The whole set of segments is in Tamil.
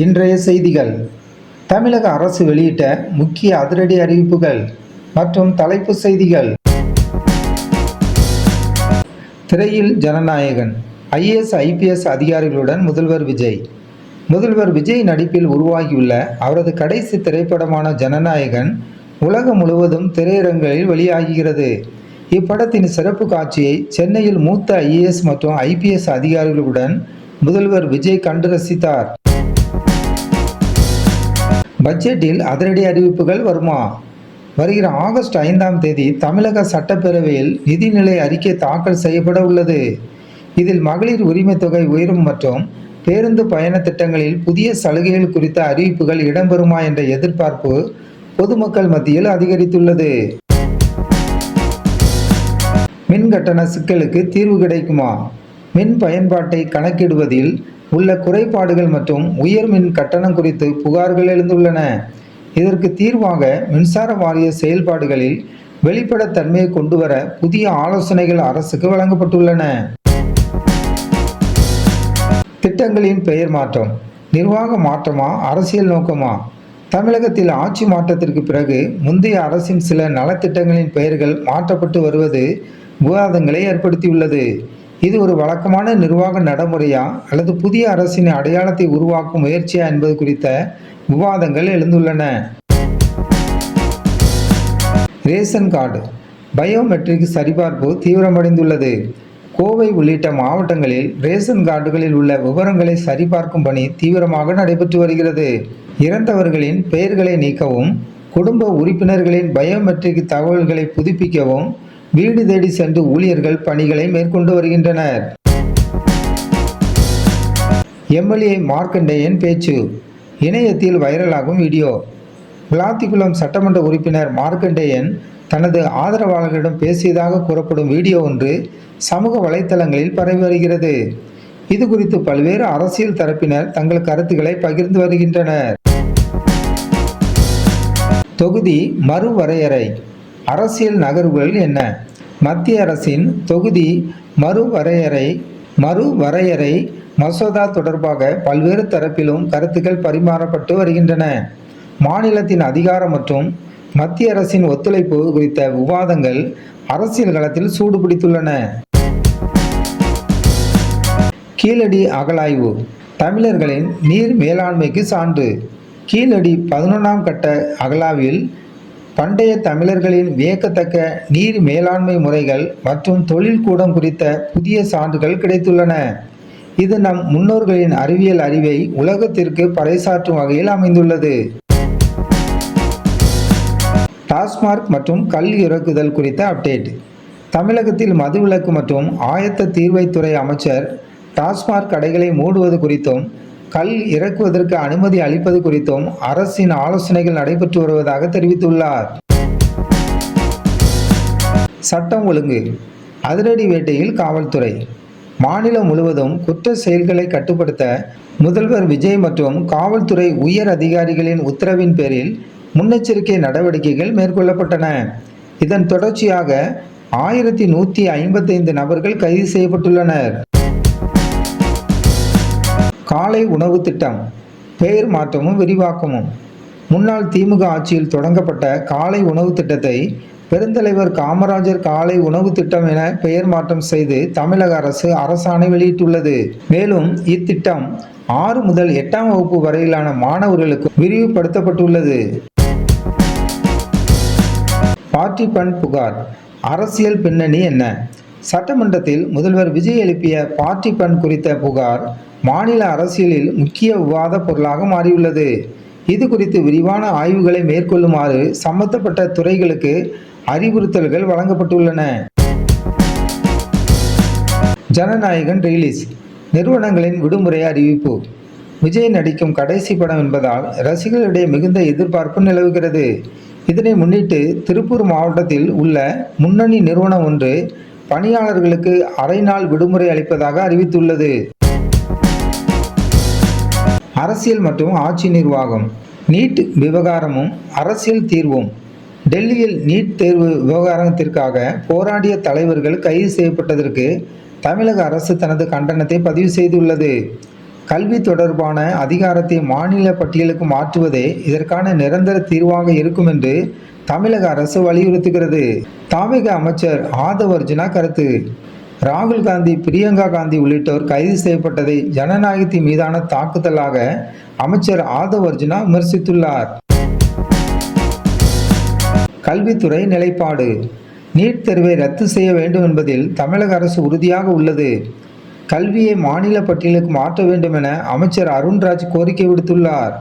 இன்றைய செய்திகள். தமிழக அரசு வெளியிட்ட முக்கிய அதிரடி அறிவிப்புகள் மற்றும் தலைப்பு செய்திகள். திரையில் ஜனநாயகன். ஐஏஎஸ் ஐபிஎஸ் அதிகாரிகளுடன் முதல்வர் விஜய். முதல்வர் விஜய் நடிப்பில் உருவாகியுள்ள அவரது கடைசி திரைப்படமான ஜனநாயகன் உலகம் முழுவதும் திரையரங்குகளில் வெளியாகிறது. இப்படத்தின் சிறப்பு காட்சியை சென்னையில் மூத்த ஐஏஎஸ் மற்றும் ஐபிஎஸ் அதிகாரிகளுடன் முதல்வர் விஜய் கண்டு ரசித்தார். பட்ஜெட்டில் அதிரடி அறிவிப்புகள் வருமா? வருகிற ஆகஸ்ட் 5ஆம் தேதி தமிழக சட்டப்பேரவையில் நிதிநிலை அறிக்கை தாக்கல் செய்யப்பட உள்ளது. இதில் மகளிர் உரிமை தொகை உயரும் மற்றும் பேருந்து பயண திட்டங்களில் புதிய சலுகைகள் குறித்த அறிவிப்புகள் இடம்பெறுமா என்ற எதிர்பார்ப்பு பொதுமக்கள் மத்தியில் அதிகரித்துள்ளது. மின் கட்டண சிக்கலுக்கு தீர்வு கிடைக்குமா? மின் பயன்பாட்டை கணக்கிடுவதில் உள்ள குறைபாடுகள் மற்றும் உயர் மின் கட்டணம் குறித்து புகார்கள் எழுந்துள்ளன. இதற்கு தீர்வாக மின்சார வாரிய செயல்பாடுகளில் வெளிப்படைத்தன்மையை கொண்டுவர புதிய ஆலோசனைகள் அரசுக்கு வழங்கப்பட்டுள்ளன. திட்டங்களின் பெயர் மாற்றம் நிர்வாக மாற்றமா, அரசியல் நோக்கமா? தமிழகத்தில் ஆட்சி மாற்றத்திற்கு பிறகு முந்தைய அரசின் சில நலத்திட்டங்களின் பெயர்கள் மாற்றப்பட்டு வருவது விவாதங்களை ஏற்படுத்தியுள்ளது. இது ஒரு வழக்கமான நிர்வாக நடைமுறையா அல்லது புதிய அரசின் அடையாளத்தை உருவாக்கும் முயற்சியா என்பது குறித்த விவாதங்கள் எழுந்துள்ளன. ரேஷன் கார்டு பயோமெட்ரிக் சரிபார்ப்பு தீவிரமடைந்துள்ளது. கோவை உள்ளிட்ட மாவட்டங்களில் ரேஷன் கார்டுகளில் உள்ள விவரங்களை சரிபார்க்கும் பணி தீவிரமாக நடைபெற்று வருகிறது. இறந்தவர்களின் பெயர்களை நீக்கவும், குடும்ப உறுப்பினர்களின் பயோமெட்ரிக் தகவல்களை புதுப்பிக்கவும் வீடு தேடி சென்று ஊழியர்கள் பணிகளை மேற்கொண்டு வருகின்றனர். எம்எல்ஏ மார்க்கண்டேயன் பேச்சு இணையத்தில் வைரலாகும் வீடியோ. விளாத்திக்குளம் சட்டமன்ற உறுப்பினர் மார்க்கண்டேயன் தனது ஆதரவாளர்களிடம் பேசியதாக கூறப்படும் வீடியோ ஒன்று சமூக வலைத்தளங்களில் பரவி வருகிறது. இது குறித்து பல்வேறு அரசியல் தரப்பினர் தங்கள் கருத்துக்களை பகிர்ந்து வருகின்றனர். தொகுதி மறுவரையறை அரசியல் நகர்வுகள் என்ன? மத்திய அரசின் தொகுதி மறுவரையறை மசோதா தொடர்பாக பல்வேறு தரப்பிலும் கருத்துக்கள் பரிமாறப்பட்டு வருகின்றன. மாநிலத்தின் அதிகாரம் மற்றும் மத்திய அரசின் ஒத்துழைப்பு குறித்த விவாதங்கள் அரசியல் களத்தில் சூடுபிடித்துள்ளன. கீழடி அகழாய்வு தமிழர்களின் நீர் மேலாண்மைக்கு சான்று. கீழடி 11ஆம் கட்ட அகழாய்வில் பண்டைய தமிழர்களின் வியக்கத்தக்க நீர் மேலாண்மை முறைகள் மற்றும் தொழில்கூடம் குறித்த புதிய சான்றுகள் கிடைத்துள்ளன. இது நம் முன்னோர்களின் அறிவியல் அறிவை உலகத்திற்கு பறைசாற்றும் வகையில் அமைந்துள்ளது. டாஸ்மாக் மற்றும் கல் இறக்குதல் குறித்த அப்டேட். தமிழகத்தில் மதுவிலக்கு மற்றும் ஆயத்த தீர்வைத்துறை அமைச்சர் டாஸ்மாக் கடைகளை மூடுவது குறித்தும் கல் இறக்குவதற்கு அனுமதி அளிப்பது குறித்தும் அரசின் ஆலோசனைகள் நடைபெற்று வருவதாக தெரிவித்துள்ளார். சட்டம் ஒழுங்கு அதிரடி வேட்டையில் காவல்துறை. மாநிலம் முழுவதும் குற்ற செயல்களை கட்டுப்படுத்த முதல்வர் விஜய் மற்றும் காவல்துறை உயர் அதிகாரிகளின் உத்தரவின் பேரில் முன்னெச்சரிக்கை நடவடிக்கைகள் மேற்கொள்ளப்பட்டன. இதன் தொடர்ச்சியாக 1155 நபர்கள் கைது செய்யப்பட்டுள்ளனர். காலை உணவு திட்டம் பெயர் மாற்றமும் விரிவாக்கமும். முன்னாள் திமுக ஆட்சியில் தொடங்கப்பட்ட காலை உணவு திட்டத்தை பெருந்தலைவர் காமராஜர் காலை உணவு திட்டம் என பெயர் மாற்றம் செய்து தமிழக அரசு அரசாணை வெளியிட்டுள்ளது. மேலும் இத்திட்டம் 6 முதல் 8ஆம் வகுப்பு வரையிலான மாணவர்களுக்கு விரிவுபடுத்தப்பட்டுள்ளது. பார்ட்டி ஃபண்ட் புகார் அரசியல் பின்னணி என்ன? சட்டமன்றத்தில் முதல்வர் விஜய் எழுப்பிய பார்ட்டி ஃபண்ட் குறித்த புகார் மாநில அரசியலில் முக்கிய விவாத பொருளாக மாறியுள்ளது. இது குறித்து விரிவான ஆய்வுகளை மேற்கொள்ளுமாறு சம்பந்தப்பட்ட துறைகளுக்கு அறிவுறுத்தல்கள் வழங்கப்பட்டுள்ளன. ஜனநாயகன் ரிலீஸ் நிறுவனங்களின் விடுமுறை அறிவிப்பு. விஜய் நடிக்கும் கடைசி படம் என்பதால் ரசிகர்களிடையே மிகுந்த எதிர்பார்ப்பு நிலவுகிறது. இதனை முன்னிட்டு திருப்பூர் மாவட்டத்தில் உள்ள முன்னணி நிறுவனம் ஒன்று பணியாளர்களுக்கு அரை நாள் விடுமுறை அளிப்பதாக அறிவித்துள்ளது. அரசியல் மற்றும் ஆட்சி நிர்வாகம். நீட் விவகாரமும் அரசியல் தீர்வும். டெல்லியில் நீட் தேர்வு விவகாரத்திற்காக போராடிய தலைவர்கள் கைது செய்யப்பட்டதற்கு தமிழக அரசு தனது கண்டனத்தை பதிவு செய்துள்ளது. கல்வி தொடர்பான அதிகாரத்தை மாநில பட்டியலுக்கு மாற்றுவதே இதற்கான நிரந்தர தீர்வாக இருக்கும் என்று தமிழக அரசு வலியுறுத்துகிறது. தாவேக அமைச்சர் ஆதவ் அர்ஜுனா கருத்து. ராகுல் காந்தி, பிரியங்கா காந்தி உள்ளிட்டோர் கைது செய்யப்பட்டதை ஜனநாயகத்தின் மீதான தாக்குதலாக அமைச்சர் ஆதவ் அர்ஜுனா விமர்சித்துள்ளார். கல்வித்துறை நிலைப்பாடு. நீட் தேர்வை ரத்து செய்ய வேண்டும் என்பதில் தமிழக அரசு உறுதியாக உள்ளது. கல்வியை மாநில பட்டியலுக்கு மாற்ற வேண்டும் என அமைச்சர் அருண்ராஜ் கோரிக்கை விடுத்துள்ளார்.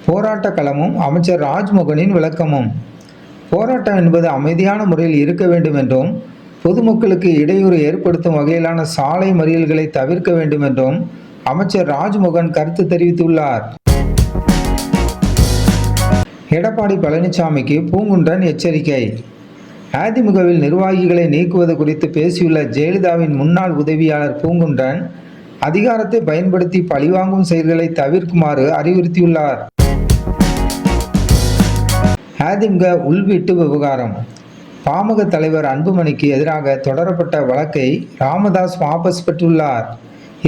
போராட்ட களமும் அமைச்சர் ராஜ்மோகனின் விளக்கமும். போராட்டம் என்பது அமைதியான முறையில் இருக்க வேண்டும் என்றும், பொதுமக்களுக்கு இடையூறு ஏற்படுத்தும் வகையிலான சாலை மறியல்களை தவிர்க்க வேண்டும் என்றும் அமைச்சர் ராஜ்மோகன் கருத்து தெரிவித்துள்ளார். எடப்பாடி பழனிசாமிக்கு பூங்குன்றன் எச்சரிக்கை. அதிமுகவில் நிர்வாகிகளை நீக்குவது குறித்து பேசியுள்ள ஜெயலலிதாவின் முன்னாள் உதவியாளர் பூங்குன்றன் அதிகாரத்தை பயன்படுத்தி பழிவாங்கும் செயல்களை தவிர்க்குமாறு அறிவுறுத்தியுள்ளார். அதிமுக உள்வீட்டு விவகாரம். பாமக தலைவர் அன்புமணிக்கு எதிராக தொடரப்பட்ட வழக்கை ராமதாஸ் வாபஸ் பெற்றுள்ளார்.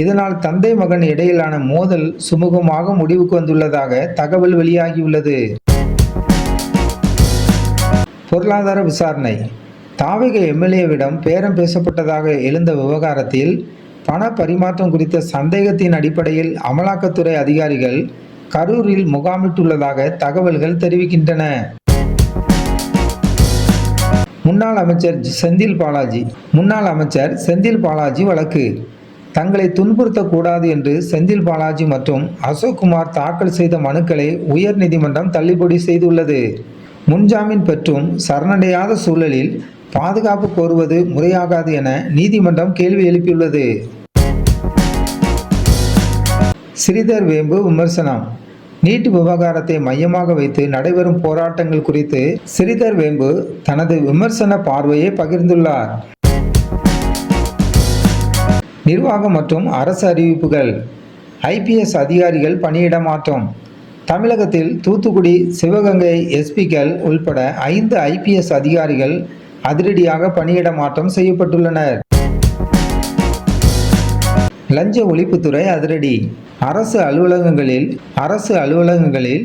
இதனால் தந்தை மகன் இடையிலான மோதல் சுமூகமாக முடிவுக்கு வந்துள்ளதாக தகவல் வெளியாகியுள்ளது. பொருளாதார விசாரணை. தாவேக எம்எல்ஏவிடம் பேரம் பேசப்பட்டதாக எழுந்த விவகாரத்தில் பண பரிமாற்றம் குறித்த சந்தேகத்தின் அடிப்படையில் அமலாக்கத்துறை அதிகாரிகள் கரூரில் முகாமிட்டுள்ளதாக தகவல்கள் தெரிவிக்கின்றன. முன்னாள் அமைச்சர் செந்தில் பாலாஜி வழக்கு. தங்களை துன்புறுத்தக்கூடாது என்று செந்தில் பாலாஜி மற்றும் அசோக்குமார் தாக்கல் செய்த மனுக்களை உயர்நீதிமன்றம் தள்ளுபடி செய்துள்ளது. முன்ஜாமீன் பெற்றும் சரணடையாத சூழலில் பாதுகாப்பு கோருவது முறையாகாது என நீதிமன்றம் கேள்வி எழுப்பியுள்ளது. ஸ்ரீதர் வேம்பு விமர்சனம். நீட் விவகாரத்தை மையமாக வைத்து நடைபெறும் போராட்டங்கள் குறித்து ஸ்ரீதர் வேம்பு தனது விமர்சன பார்வையை பகிர்ந்துள்ளார். நிர்வாகம் மற்றும் அரசு அறிவிப்புகள். IPS அதிகாரிகள் பணியிட மாற்றம். தமிழகத்தில் தூத்துக்குடி, சிவகங்கை எஸ்பிக்கள் உள்பட 5 IPS அதிகாரிகள் அதிரடியாக பணியிட மாற்றம் செய்யப்பட்டுள்ளனர். லஞ்ச ஒழிப்புத்துறை அதிரடி. அரசு அலுவலகங்களில்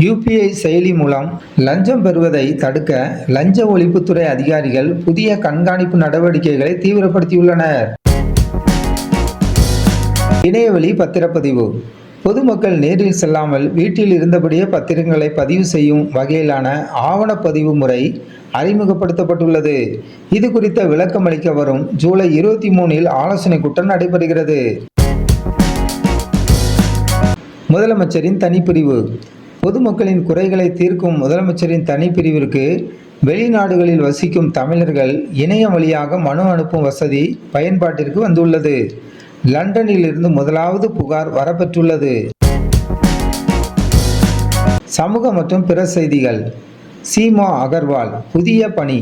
UPI செயலி மூலம் லஞ்சம் பெறுவதை தடுக்க லஞ்ச ஒழிப்புத்துறை அதிகாரிகள் புதிய கண்காணிப்பு நடவடிக்கைகளை தீவிரப்படுத்தியுள்ளனர். இணையவழி பத்திரப்பதிவு. பொதுமக்கள் நேரில் செல்லாமல் வீட்டில் இருந்தபடியே பத்திரங்களை பதிவு செய்யும் வகையிலான ஆவணப்பதிவு முறை அறிமுகப்படுத்தப்பட்டுள்ளது. இது குறித்த விளக்கம் அளிக்க வரும் ஜூலை 23 ஆலோசனை கூட்டம் நடைபெறுகிறது. முதலமைச்சரின் தனிப்பிரிவு. பொதுமக்களின் குறைகளை தீர்க்கும் முதலமைச்சரின் தனிப்பிரிவிற்கு வெளிநாடுகளில் வசிக்கும் தமிழர்கள் இணையம் வழியாக மனு அனுப்பும் வசதி பயன்பாட்டிற்கு வந்துள்ளது. லண்டனில் இருந்து முதலாவது புகார் வரப்பெற்றுள்ளது. சமூக மற்றும் பிற செய்திகள். சீமா அகர்வால் புதிய பணி.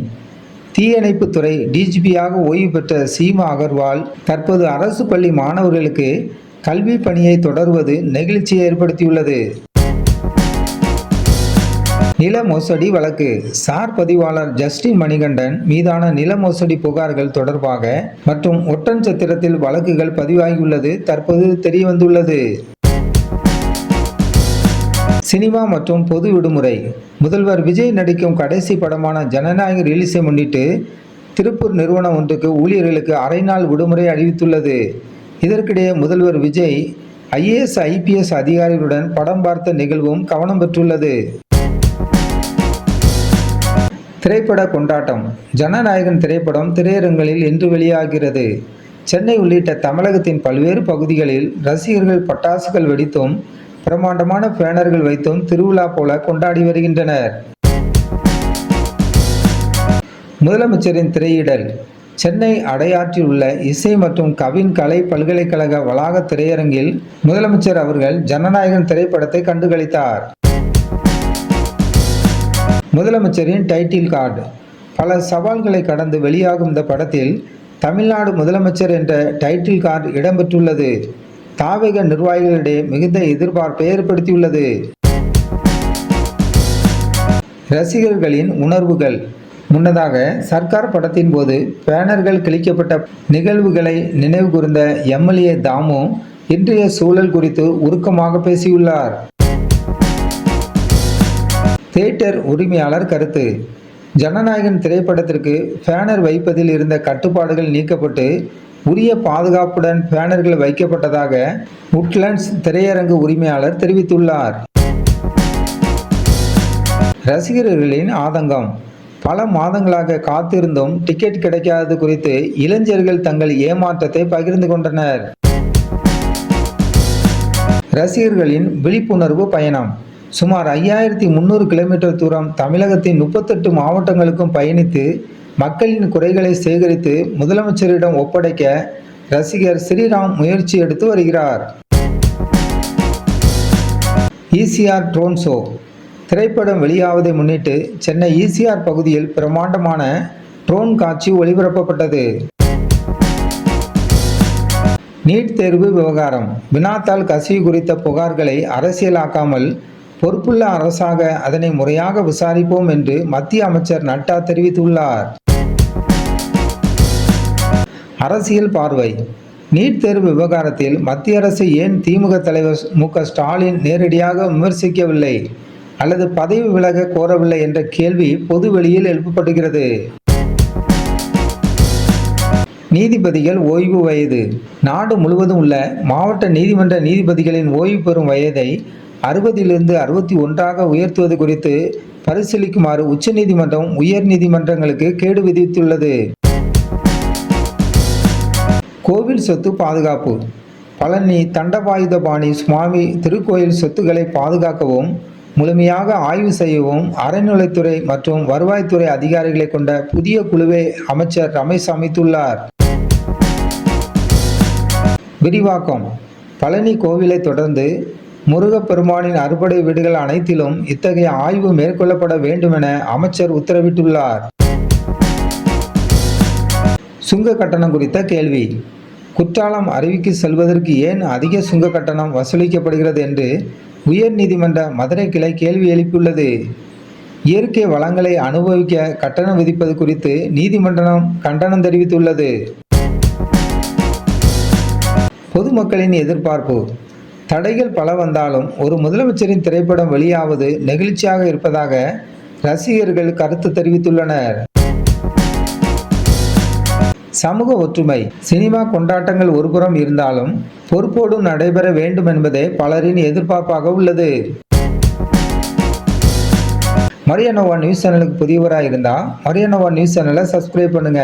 தீயணைப்புத்துறை DGPயாக ஓய்வு பெற்ற சீமா அகர்வால் தற்போது அரசு பள்ளி மாணவர்களுக்கு கல்வி பணியை தொடர்வது நெகிழ்ச்சியை ஏற்படுத்தியுள்ளது. நில மோசடி வழக்கு. சார் பதிவாளர் ஜஸ்டின் மணிகண்டன் மீதான நில மோசடி புகார்கள் தொடர்பாக மற்றும் ஒட்டன்சத்திரத்தில் வழக்குகள் பதிவாகியுள்ளது தற்போது தெரியவந்துள்ளது. சினிமா மற்றும் பொது விடுமுறை. முதல்வர் விஜய் நடிக்கும் கடைசி படமான ஜனநாயக ரிலீஸை முன்னிட்டு திருப்பூர் நிறுவனம் ஒன்றுக்கு ஊழியர்களுக்கு அரை நாள் விடுமுறை அறிவித்துள்ளது. இதற்கிடையே முதல்வர் விஜய் IAS IPS அதிகாரிகளுடன் படம் பார்த்த நிகழ்வும் கவனம் பெற்றுள்ளது. திரைப்பட கொண்டாட்டம். ஜனநாயகன் திரைப்படம் திரையரங்களில் இன்று வெளியாகிறது. சென்னை உள்ளிட்ட தமிழகத்தின் பல்வேறு பகுதிகளில் ரசிகர்கள் பட்டாசுகள் வெடித்தும் பிரமாண்டமான பேனர்கள் வைத்தும் திருவிழா போல கொண்டாடி வருகின்றனர். முதலமைச்சரின் திரையிடல். சென்னை அடையாற்றில் உள்ள இசை மற்றும் கவின் கலை பல்கலைக்கழக வளாக திரையரங்கில் முதலமைச்சர் அவர்கள் ஜனநாயகன் திரைப்படத்தை கண்டுகளித்தார். முதலமைச்சரின் டைட்டில் கார்டு. பல சவால்களை கடந்து வெளியாகும் இந்த படத்தில் தமிழ்நாடு முதலமைச்சர் என்ற டைட்டில் கார்டு இடம்பெற்றுள்ளது. தாவேக நிர்வாகிகளிடையே மிகுந்த எதிர்பார்ப்பை ஏற்படுத்தியுள்ளது. ரசிகர்களின் உணர்வுகள். முன்னதாக சர்க்கார் படத்தின் போது பேனர்கள் கிழிக்கப்பட்ட நிகழ்வுகளை நினைவு கூர்ந்த எம்எல்ஏ தாமு இன்றைய சூழல் குறித்து உருக்கமாக பேசியுள்ளார். தியேட்டர் உரிமையாளர் கருத்து: ஜனநாயகன் திரைப்படத்திற்கு பேனர் வைப்பதில் இருந்த கட்டுப்பாடுகள் நீக்கப்பட்டு உரிய பாதுகாப்புடன் பேனர்கள் வைக்கப்பட்டதாக உட்லண்ட்ஸ் திரையரங்கு உரிமையாளர் தெரிவித்துள்ளார். ரசிகர்களின் ஆதங்கம்: பல மாதங்களாக காத்திருந்தும் டிக்கெட் கிடைக்காதது குறித்து இளைஞர்கள் தங்கள் ஏமாற்றத்தை பகிர்ந்து கொண்டனர். ரசிகர்களின் விழிப்புணர்வு பயணம்: சுமார் 5300 கிலோமீட்டர் தூரம் தமிழகத்தின் 38 மாவட்டங்களுக்கும் பயணித்து மக்களின் குறைகளை சேகரித்து முதலமைச்சரிடம் ஒப்படைக்க ரசிகர் ஸ்ரீராம் முயற்சி எடுத்து வருகிறார். ஈசிஆர் ட்ரோன் ஷோ: திரைப்படம் வெளியாவதை முன்னிட்டு சென்னை ஈசிஆர் பகுதியில் பிரமாண்டமான ட்ரோன் காட்சி ஒளிபரப்பப்பட்டது. நீட் தேர்வு விவகாரம்: வினாத்தாள் கசிவு குறித்த புகார்களை அரசியலாக்காமல் பொறுப்புள்ள அரசாக அதனை முறையாக விசாரிப்போம் என்று மத்திய அமைச்சர் நட்டா தெரிவித்துள்ளார். அரசியல் பார்வை: நீட் தேர்வு விவகாரத்தில் மத்திய அரசு ஏன் திமுக தலைவர் மு.க. ஸ்டாலின் நேரடியாக விமர்சிக்கவில்லை அல்லது பதவி விலக கோரவில்லை என்ற கேள்வி பொது வெளியில் எழுப்பப்படுகிறது. நீதிபதிகள் ஓய்வு வயது: நாடு முழுவதும் உள்ள மாவட்ட நீதிமன்ற நீதிபதிகளின் ஓய்வு பெறும் வயதை 60லிருந்து 61ஆக உயர்த்துவது குறித்து பரிசீலிக்குமாறு உச்சநீதிமன்றம் உயர் நீதிமன்றங்களுக்கு கேடு விதித்துள்ளது. கோவில் சொத்து பாதுகாப்பு: பழனி தண்டபாயுதபாணி சுவாமி திருக்கோயில் சொத்துக்களை பாதுகாக்கவும் முழுமையாக ஆய்வு செய்யவும் அறநிலைத்துறை மற்றும் வருவாய்த்துறை அதிகாரிகளை கொண்ட புதிய குழுவை அமைச்சர் ரமேஷ் அமைத்துள்ளார். விரிவாக்கம்: பழனி கோவிலை தொடர்ந்து முருகப்பெருமானின் அறுபடை வீடுகள் அனைத்திலும் இத்தகைய ஆய்வு மேற்கொள்ளப்பட வேண்டும் என அமைச்சர் உத்தரவிட்டுள்ளார். சுங்க கட்டணம் குறித்த கேள்வி: குற்றாலம் அருவிக்கு செல்வதற்கு ஏன் அதிக சுங்க கட்டணம் வசூலிக்கப்படுகிறது என்று உயர் நீதிமன்ற மதுரை கிளை கேள்வி எழுப்பியுள்ளது. இயற்கை வளங்களை அனுபவிக்க கட்டணம் விதிப்பது குறித்து நீதிமன்றம் கண்டனம் தெரிவித்துள்ளது. பொதுமக்களின் எதிர்பார்ப்பு: தடைகள் பல வந்தாலும் ஒரு முதலமைச்சரின் திரைப்படம் வெளியாவது நெகிழ்ச்சியாக இருப்பதாக ரசிகர்கள் கருத்து தெரிவித்துள்ளனர். சமூக ஒற்றுமை: சினிமா கொண்டாட்டங்கள் ஒருபுறம் இருந்தாலும் பொறுப்போடு நடைபெற வேண்டும் என்பதே பலரின் எதிர்பார்ப்பாக உள்ளது. மரியானோவா நியூஸ் சேனலுக்கு புதியவராக இருந்தால் மரியானோவா நியூஸ் சேனலை சப்ஸ்கிரைப் பண்ணுங்க.